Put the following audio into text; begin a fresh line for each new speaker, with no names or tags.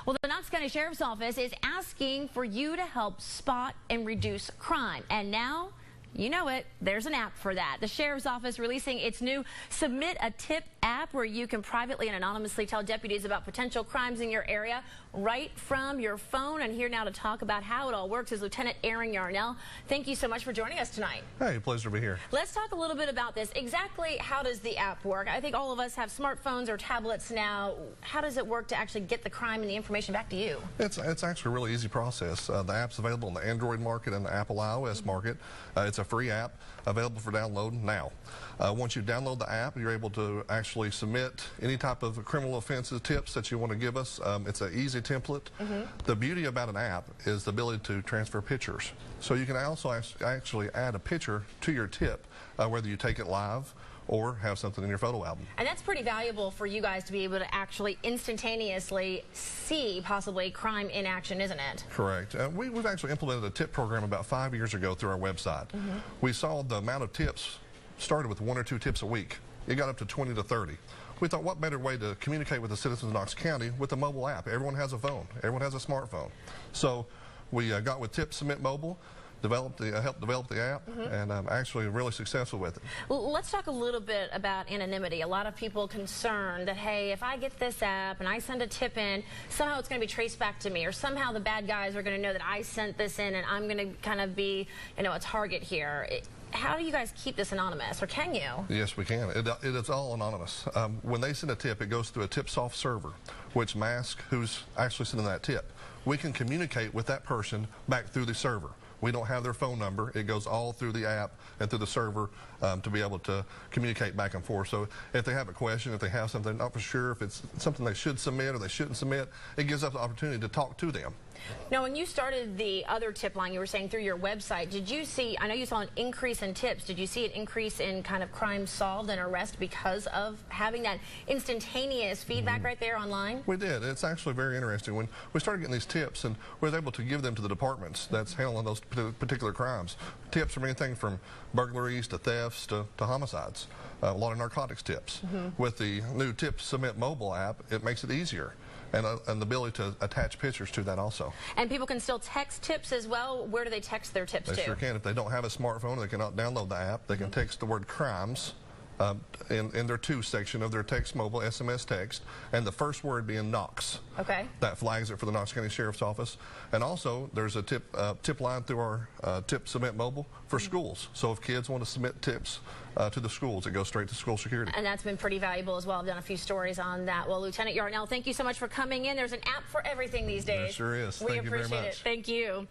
Well, the Knox County Sheriff's Office is asking for you to help spot and reduce crime. And now, you know it, there's an app for that. The Sheriff's Office releasing its new Submit a Tip app where you can privately and anonymously tell deputies about potential crimes in your area right from your phone. And here now to talk about how it all works is Lieutenant Aaron Yarnell. Thank you so much for joining us tonight.
Hey, pleasure to be here.
Let's talk a little bit about this. Exactly how does the app work? I think all of us have smartphones or tablets now. How does it work to actually get the crime and the information back to you?
It's actually a really easy process. The app's available in the Android market and the Apple iOS market. It's a free app available for download now. Once you download the app, you're able to actually submit any type of criminal offenses tips that you want to give us. It's an easy template. The beauty about an app is the ability to transfer pictures. So you can also actually add a picture to your tip, whether you take it live or have something in your photo album.
And that's pretty valuable for you guys to be able to actually instantaneously see possibly crime in action, isn't it?
Correct. We've actually implemented a tip program about 5 years ago through our website. We saw the amount of tips started with 1 or 2 tips a week. It got up to 20 to 30. We thought, what better way to communicate with the citizens of Knox County with a mobile app? Everyone has a phone. Everyone has a smartphone. So we got with Tip Submit Mobile, helped develop the app, and I'm actually really successful with it.
Well, let's talk a little bit about anonymity. A lot of people concerned that, hey, if I get this app and I send a tip in, somehow it's going to be traced back to me, or somehow the bad guys are going to know that I sent this in and I'm going to kind of be, a target here. How do you guys keep this anonymous, or can you?
Yes, we can. It is all anonymous. When they send a tip, it goes through a tip-soft server, which masks who's actually sending that tip. We can communicate with that person back through the server. We don't have their phone number. It goes all through the app and through the server to be able to communicate back and forth. So if they have a question, if they have something not for sure, if it's something they should submit or they shouldn't submit, it gives us the opportunity to talk to them.
Now, when you started the other tip line, you were saying through your website, did you see, I know you saw an increase in tips, did you see an increase in kind of crime solved and arrest because of having that instantaneous feedback right there online?
We did. It's actually very interesting. When we started getting these tips, and we were able to give them to the departments that's handling those particular crimes. Tips from anything from burglaries to thefts to homicides. A lot of narcotics tips. With the new Tip Submit mobile app, it makes it easier. And the ability to attach pictures to that also.
And people can still text tips as well. Where do they text their tips to?
They sure can. If they don't have a smartphone, they cannot download the app. They can text the word crimes in their to section of their text mobile, SMS text, and the first word being Knox.
Okay.
That flags it for the Knox County Sheriff's Office. And also, there's a tip line through our Tip Submit Mobile for schools. So if kids want to submit tips to the schools, it goes straight to school security.
And that's been pretty valuable as well. I've done a few stories on that. Well, Lieutenant Yarnell, thank you so much for coming in. There's an app for everything these days.
There sure is.
We appreciate it. Thank you.